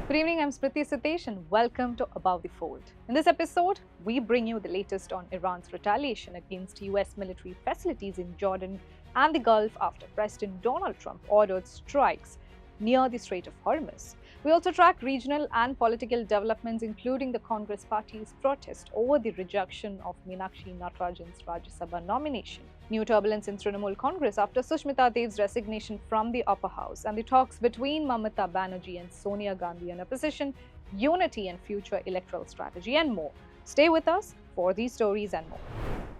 Good evening, I'm Smriti Sitesh and welcome to Above the Fold. In this episode, we bring you the latest on Iran's retaliation against US military facilities in Jordan and the Gulf after President Donald Trump ordered strikes near the Strait of Hormuz. We also track regional and political developments, including the Congress party's protest over the rejection of Meenakshi Natarajan Rajya Sabha nomination. New turbulence in Trinamool Congress after Sushmita Dev's resignation from the upper house, and the talks between Mamata Banerjee and Sonia Gandhi on opposition, unity and future electoral strategy, and more. Stay with us for these stories and more.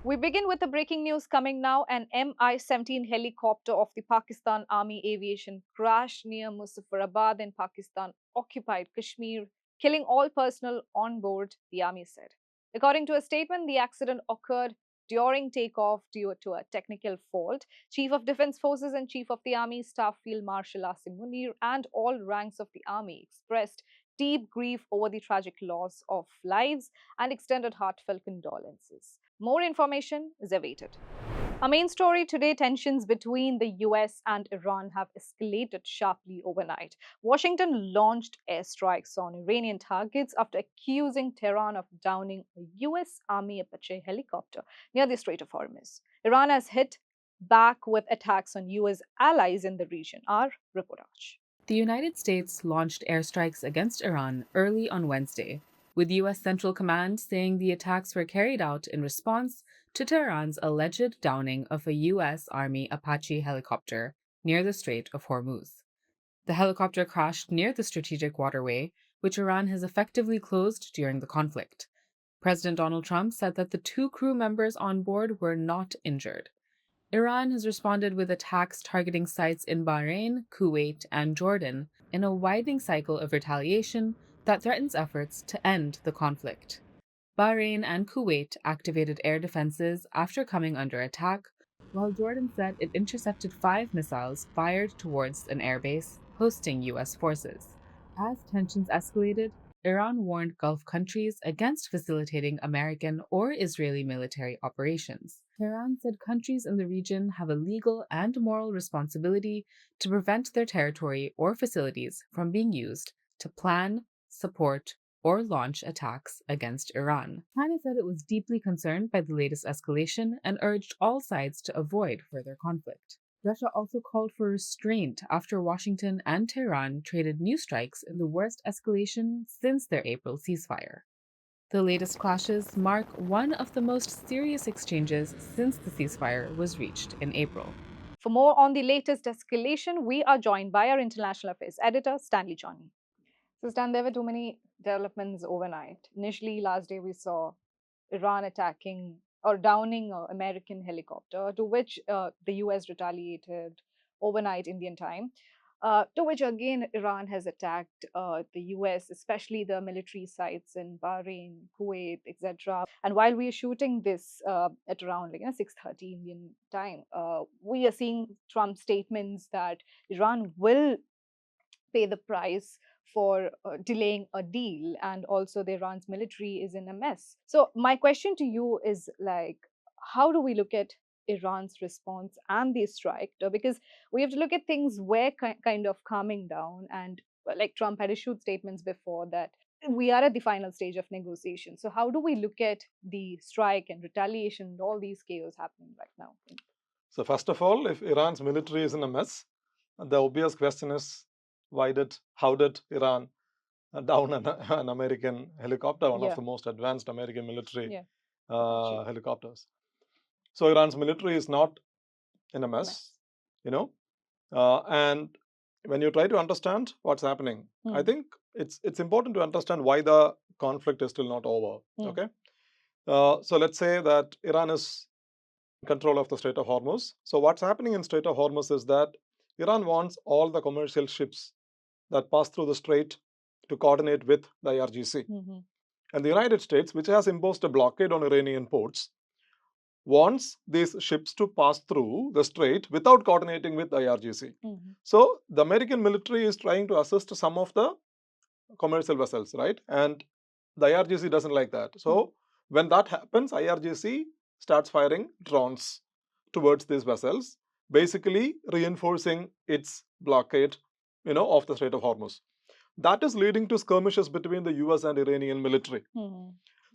We begin with the breaking news coming now. An Mi-17 helicopter of the Pakistan Army Aviation crashed near Muzaffarabad in Pakistan-occupied Kashmir, killing all personnel on board, the army said. According to a statement, the accident occurred during takeoff due to a technical fault. Chief of Defense Forces and Chief of the Army Staff Field Marshal Asim Munir and all ranks of the army expressed deep grief over the tragic loss of lives and extended heartfelt condolences. More information is awaited. Our main story today: tensions between the US and Iran have escalated sharply overnight. Washington launched airstrikes on Iranian targets after accusing Tehran of downing a US Army Apache helicopter near the Strait of Hormuz. Iran has hit back with attacks on US allies in the region. Our reportage. The United States launched airstrikes against Iran early on Wednesday, with U.S. Central Command saying the attacks were carried out in response to Tehran's alleged downing of a U.S. Army Apache helicopter near the Strait of Hormuz. The helicopter crashed near the strategic waterway, which Iran has effectively closed during the conflict. President Donald Trump said that the two crew members on board were not injured. Iran has responded with attacks targeting sites in Bahrain, Kuwait, and Jordan in a widening cycle of retaliation that threatens efforts to end the conflict. Bahrain and Kuwait activated air defenses after coming under attack, while Jordan said it intercepted 5 missiles fired towards an airbase hosting U.S. forces. As tensions escalated, Iran warned Gulf countries against facilitating American or Israeli military operations. Tehran said countries in the region have a legal and moral responsibility to prevent their territory or facilities from being used to plan, support, or launch attacks against Iran. China said it was deeply concerned by the latest escalation and urged all sides to avoid further conflict. Russia also called for restraint after Washington and Tehran traded new strikes in the worst escalation since their April ceasefire. The latest clashes mark one of the most serious exchanges since the ceasefire was reached in April. For more on the latest escalation, we are joined by our international affairs editor, Stanley Johnny. So, Stan, there were too many developments overnight. Initially, last day we saw Iran attacking or downing an American helicopter, to which the US retaliated overnight Indian time. To which again Iran has attacked the US, especially the military sites in Bahrain, Kuwait, etc. And while we are shooting this at around 6:30 Indian time, we are seeing Trump statements that Iran will pay the price for delaying a deal, and also the Iran's military is in a mess. So my question to you is, like, how do we look at Iran's response and the strike? Because we have to look at things where kind of calming down, and like Trump had issued statements before that we are at the final stage of negotiation. So how do we look at the strike and retaliation and all these chaos happening right now? So first of all, if Iran's military is in a mess, the obvious question is how did Iran down an American helicopter, one of the most advanced American military helicopters. So Iran's military is not in a mess, and when you try to understand what's happening, I think it's important to understand why the conflict is still not over. Okay, so let's say that Iran is in control of the Strait of Hormuz. So what's happening in Strait of Hormuz is that Iran wants all the commercial ships that pass through the strait to coordinate with the IRGC. And the United States, which has imposed a blockade on Iranian ports, wants these ships to pass through the strait without coordinating with the IRGC. So the American military is trying to assist some of the commercial vessels, right? And the IRGC doesn't like that. So when that happens, IRGC starts firing drones towards these vessels, basically reinforcing its blockade, of the Strait of Hormuz. that is leading to skirmishes between the US and Iranian military.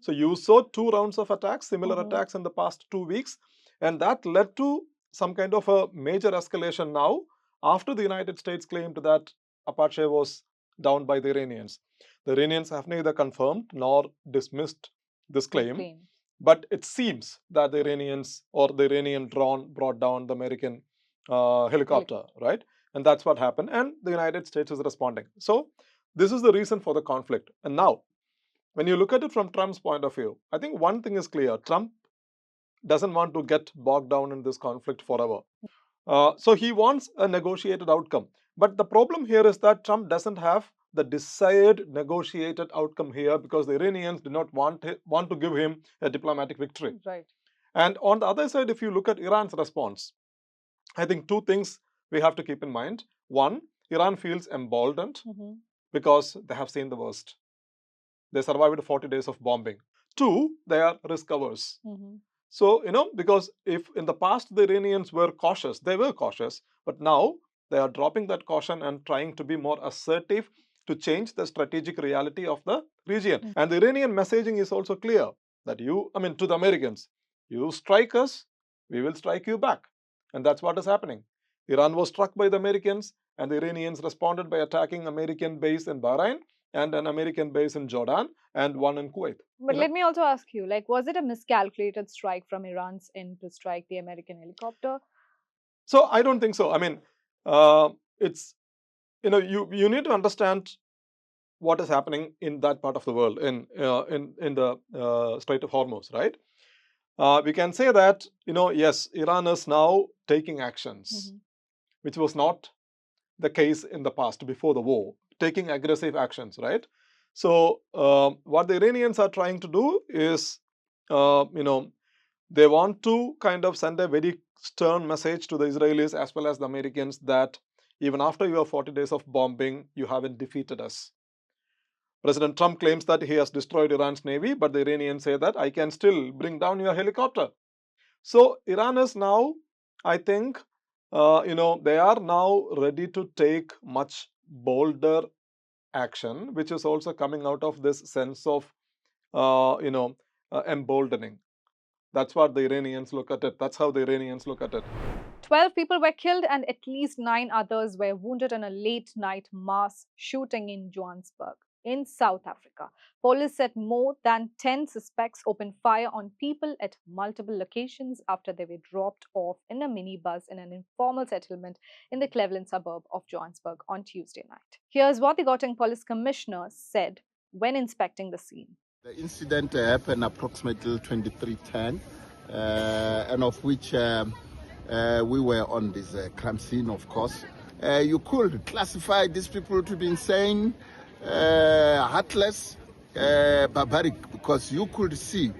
So you saw 2 rounds of attacks, similar attacks in the past 2 weeks, and that led to some kind of a major escalation now after the United States claimed that Apache was downed by the Iranians. The Iranians have neither confirmed nor dismissed this claim, but it seems that the Iranians or the Iranian drone brought down the American helicopter, right? And that's what happened, and the United States is responding. So this is the reason for the conflict. And now, when you look at it from Trump's point of view, I think one thing is clear. Trump doesn't want to get bogged down in this conflict forever. So he wants a negotiated outcome. But the problem here is that Trump doesn't have the desired negotiated outcome here because the Iranians do not want to give him a diplomatic victory. Right. And on the other side, if you look at Iran's response, I think 2 things we have to keep in mind. One, Iran feels emboldened because they have seen the worst. They survived 40 days of bombing. 2, they are risk averse. So, because if in the past the Iranians were cautious, but now they are dropping that caution and trying to be more assertive to change the strategic reality of the region. And the Iranian messaging is also clear that to the Americans, you strike us, we will strike you back. And that's what is happening. Iran was struck by the Americans, and the Iranians responded by attacking American base in Bahrain and an American base in Jordan and one in Kuwait. But let me also ask you, was it a miscalculated strike from Iran's end to strike the American helicopter? So I don't think so. It's, you need to understand what is happening in that part of the world, in the Strait of Hormuz, right? We can say that, yes, Iran is now taking actions, which was not the case in the past before the war, taking aggressive actions, right? So what the Iranians are trying to do is, they want to kind of send a very stern message to the Israelis as well as the Americans that even after your 40 days of bombing, you haven't defeated us. President Trump claims that he has destroyed Iran's navy, but the Iranians say that I can still bring down your helicopter. So Iran is now, I think, they are now ready to take much bolder action, which is also coming out of this sense of, emboldening. That's what the Iranians look at it. That's how the Iranians look at it. 12 people were killed and at least 9 others were wounded in a late-night mass shooting in Johannesburg, in South Africa. Police said more than 10 suspects opened fire on people at multiple locations after they were dropped off in a minibus in an informal settlement in the Cleveland suburb of Johannesburg on Tuesday night. Here's what the Gauteng Police Commissioner said when inspecting the scene. The incident happened approximately 23:10, and of which we were on this crime scene, of course. You could classify these people to be insane, heartless, barbaric, because you could see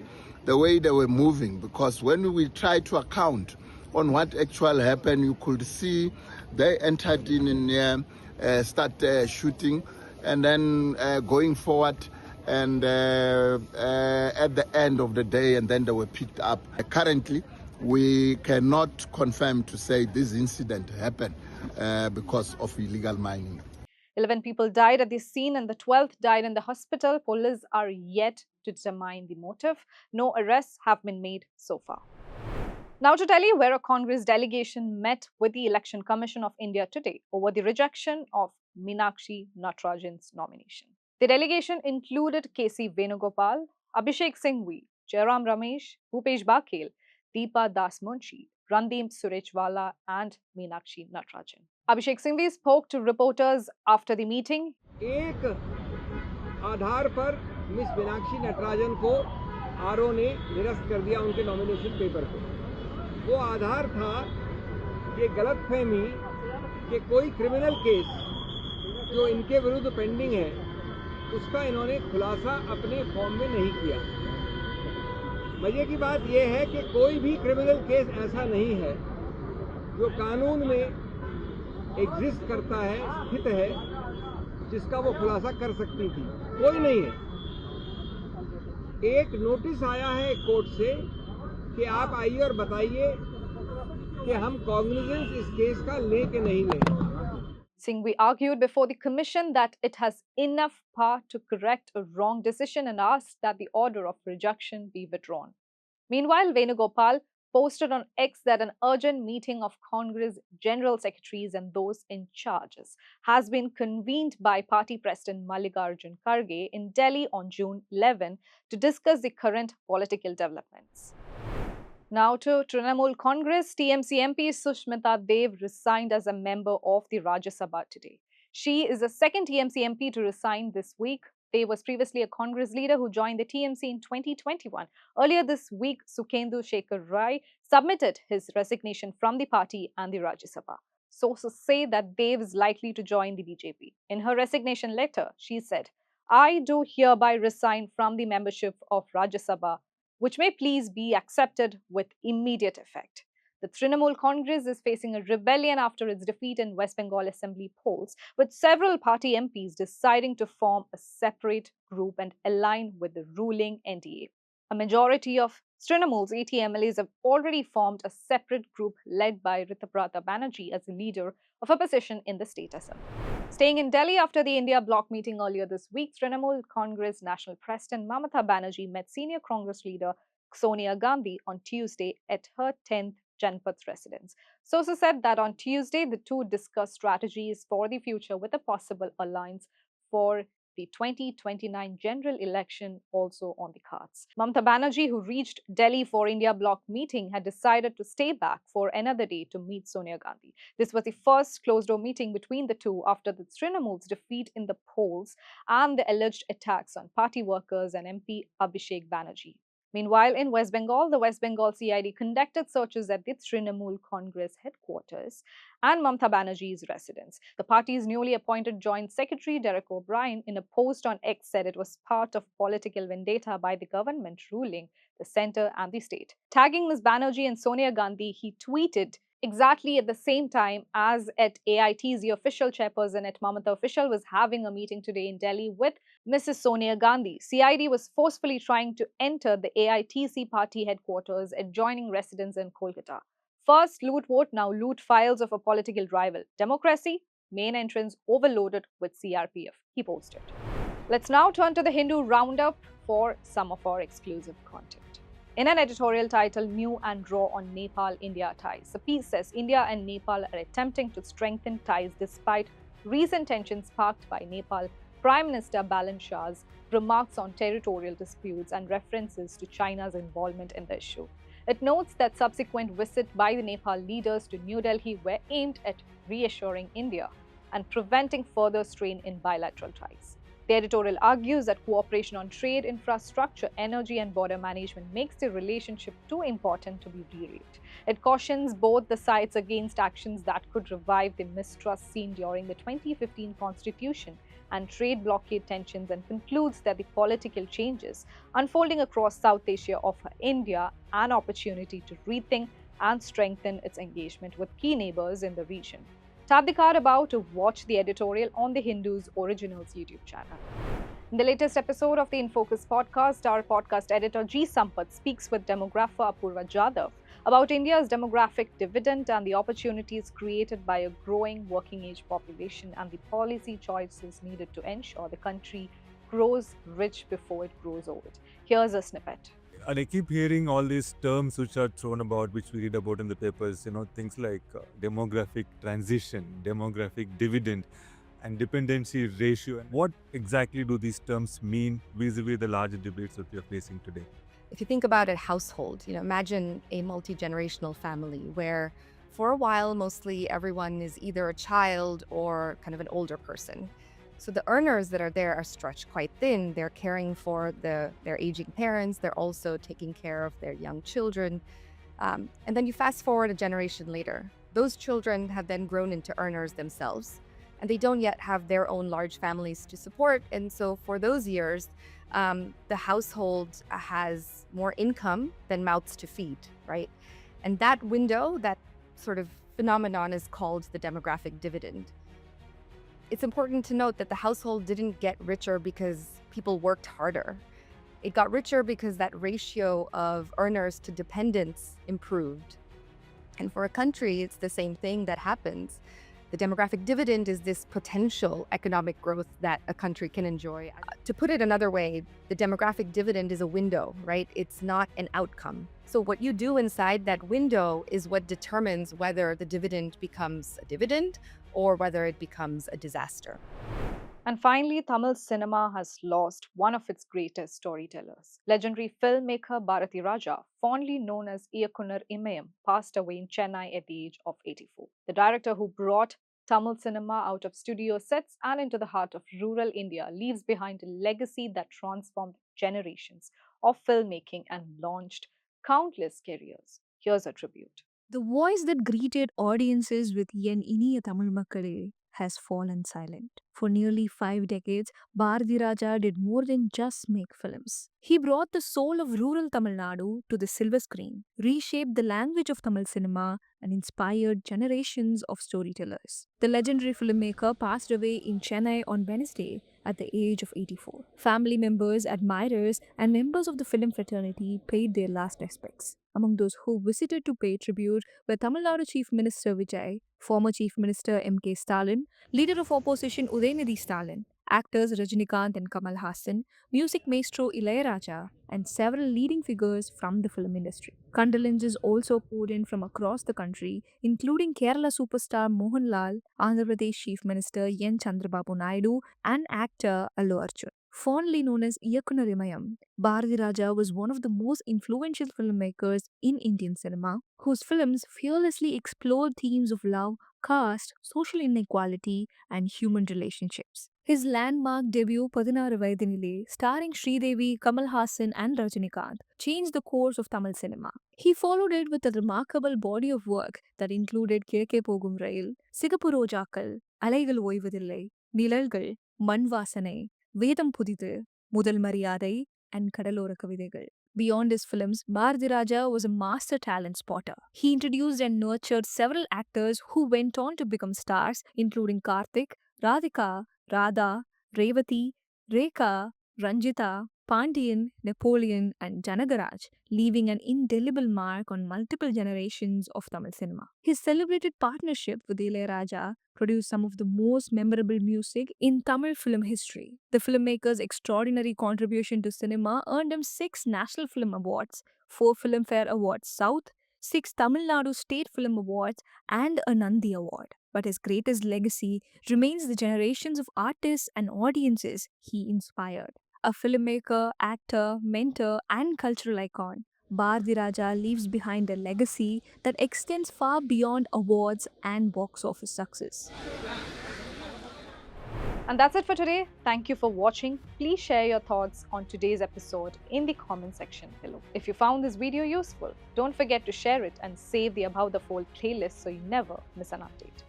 the way they were moving. Because when we try to account on what actually happened, you could see they entered in here, start shooting, and then going forward. And at the end of the day, and then they were picked up. Currently, we cannot confirm to say this incident happened because of illegal mining. 11 people died at the scene and the 12th died in the hospital. Police are yet to determine the motive. No arrests have been made so far. Now to Delhi, where a Congress delegation met with the Election Commission of India today over the rejection of Meenakshi Natarajan's nomination. The delegation included K.C. Venugopal, Abhishek Singhvi, Jairam Ramesh, Bhupesh Bakhel, Deepa Das Munshi, Randeep Surejwala and Meenakshi Natarajan. Abhishek Singhvi spoke to reporters after the meeting. एक आधार पर miss Meenakshi Natarajan को RO ने निरस्त कर दिया उनके nomination paper को। वो आधार था ये गलतफहमी कि कोई क्रिमिनल केस जो इनके विरुद्ध पेंडिंग है उसका इन्होंने खुलासा अपने फॉर्म में नहीं किया। मजे की बात यह है कि कोई भी क्रिमिनल केस ऐसा नहीं है जो कानून में एग्जिस्ट करता है, स्थित है, जिसका वो खुलासा कर सकती थी। कोई नहीं है। एक नोटिस आया है कोर्ट से कि आप आइए और बताइए कि हम कॉग्निजेंस इस केस का लें कि नहीं लें। Singhvi argued before the commission that it has enough power to correct a wrong decision and asked that the order of rejection be withdrawn. Meanwhile, Venugopal posted on X that an urgent meeting of Congress general secretaries and those in charges has been convened by party president Mallikarjun Kharge in Delhi on June 11 to discuss the current political developments. Now to Trinamool Congress, TMC MP Sushmita Dev resigned as a member of the Rajya Sabha today. She is the second TMC MP to resign this week. Dev was previously a Congress leader who joined the TMC in 2021. Earlier this week, Sukhendu Shekhar Rai submitted his resignation from the party and the Rajya Sabha. Sources say that Dev is likely to join the BJP. In her resignation letter, she said, "I do hereby resign from the membership of Rajya Sabha, which may please be accepted with immediate effect." The Trinamool Congress is facing a rebellion after its defeat in West Bengal Assembly polls, with several party MPs deciding to form a separate group and align with the ruling NDA. A majority of Trinamool's 80 MLAs have already formed a separate group led by Mamata Banerjee as the leader of opposition in the state assembly. Staying in Delhi after the India bloc meeting earlier this week, Trinamool Congress National President Mamata Banerjee met senior Congress leader Sonia Gandhi on Tuesday at her 10th Janpath residence. Sources said that on Tuesday, the two discussed strategies for the future with a possible alliance for the 2029 general election also on the cards. Mamata Banerjee, who reached Delhi for India bloc meeting, had decided to stay back for another day to meet Sonia Gandhi. This was the first closed-door meeting between the two after the Trinamool's defeat in the polls and the alleged attacks on party workers and MP Abhishek Banerjee. Meanwhile, in West Bengal, the West Bengal CID conducted searches at the Trinamool Congress headquarters and Mamata Banerjee's residence. The party's newly appointed Joint Secretary Derek O'Brien, in a post on X, said it was part of political vendetta by the government ruling the centre and the state. Tagging Ms. Banerjee and Sonia Gandhi, he tweeted exactly at the same time as at AIT's the official chairperson at Mamata official was having a meeting today in Delhi with Mrs. Sonia Gandhi. CID was forcefully trying to enter the AITC party headquarters adjoining residence in Kolkata. First loot vote, now loot files of a political rival. Democracy, main entrance overloaded with CRPF, he posted. Let's now turn to the Hindu roundup for some of our exclusive content. In an editorial titled New and Raw on Nepal-India ties, the piece says India and Nepal are attempting to strengthen ties despite recent tensions sparked by Nepal Prime Minister Balan Shah's remarks on territorial disputes and references to China's involvement in the issue. It notes that subsequent visits by the Nepal leaders to New Delhi were aimed at reassuring India and preventing further strain in bilateral ties. The editorial argues that cooperation on trade, infrastructure, energy, and border management makes the relationship too important to be derailed. It cautions both the sides against actions that could revive the mistrust seen during the 2015 constitution and trade blockade tensions, and concludes that the political changes unfolding across South Asia offer India an opportunity to rethink and strengthen its engagement with key neighbors in the region. Tap the card above to watch the editorial on the Hindu's Originals YouTube channel. In the latest episode of the In Focus podcast, our podcast editor G. Sampath speaks with demographer Apurva Jadhav about India's demographic dividend and the opportunities created by a growing working age population and the policy choices needed to ensure the country grows rich before it grows old. Here's a snippet. And I keep hearing all these terms which are thrown about, which we read about in the papers, things like demographic transition, demographic dividend, and dependency ratio. And what exactly do these terms mean vis-a-vis the larger debates that we are facing today? If you think about a household, imagine a multi-generational family where for a while, mostly everyone is either a child or kind of an older person. So the earners that are there are stretched quite thin. They're caring for their aging parents. They're also taking care of their young children. And then you fast forward a generation later. Those children have then grown into earners themselves, and they don't yet have their own large families to support. And so for those years, the household has more income than mouths to feed, right? And that window, that sort of phenomenon is called the demographic dividend. It's important to note that the household didn't get richer because people worked harder. It got richer because that ratio of earners to dependents improved. And for a country, it's the same thing that happens. The demographic dividend is this potential economic growth that a country can enjoy. To put it another way, the demographic dividend is a window, right? It's not an outcome. So what you do inside that window is what determines whether the dividend becomes a dividend or whether it becomes a disaster. And finally, Tamil cinema has lost one of its greatest storytellers. Legendary filmmaker Bharathiraja, fondly known as Iyakunar Imayam, passed away in Chennai at the age of 84. The director who brought Tamil cinema out of studio sets and into the heart of rural India leaves behind a legacy that transformed generations of filmmaking and launched countless careers. Here's a tribute. The voice that greeted audiences with Yen Iniya Tamil Makkale has fallen silent. For nearly 5 decades, Bharathiraja did more than just make films. He brought the soul of rural Tamil Nadu to the silver screen, reshaped the language of Tamil cinema, and inspired generations of storytellers. The legendary filmmaker passed away in Chennai on Wednesday at the age of 84. Family members, admirers, and members of the film fraternity paid their last respects. Among those who visited to pay tribute were Tamil Nadu Chief Minister Vijay, former Chief Minister M.K. Stalin, leader of opposition Udayanidhi Stalin, actors Rajinikanth and Kamal Hassan, music maestro Ilayaraja, and several leading figures from the film industry. Condolences also poured in from across the country, including Kerala superstar Mohanlal, Andhra Pradesh Chief Minister N. Chandrababu Naidu, and actor Allu Arjun. Fondly known as Iyakunar Imayam, Bharathiraja was one of the most influential filmmakers in Indian cinema, whose films fearlessly explored themes of love, caste, social inequality, and human relationships. His landmark debut Padinaru Vaidinile, starring Sridevi, Kamal Hassan, and Rajinikanth, changed the course of Tamil cinema. He followed it with a remarkable body of work that included Kirke Pogum Rail, Sigapu Rojakal, Alaigal Oivudillai, Nilalgal, Mann Vasanai, Vedam Pudithu, Mudal Mariyadai, and Kadalora Kavidegal. Beyond his films, Bharathiraja was a master talent spotter. He introduced and nurtured several actors who went on to become stars, including Karthik, Radhika, Radha, Revati, Rekha, Ranjita, Pandian, Napoleon, and Janagaraj, leaving an indelible mark on multiple generations of Tamil cinema. His celebrated partnership with Ilayaraja produced some of the most memorable music in Tamil film history. The filmmaker's extraordinary contribution to cinema earned him 6 National Film Awards, 4 Filmfare Awards South, 6 Tamil Nadu State Film Awards, and a Nandi Award. But his greatest legacy remains the generations of artists and audiences he inspired. A filmmaker, actor, mentor, and cultural icon, Bharathiraja leaves behind a legacy that extends far beyond awards and box office success. And that's it for today. Thank you for watching. Please share your thoughts on today's episode in the comment section below. If you found this video useful, don't forget to share it and save the Above the Fold playlist so you never miss an update.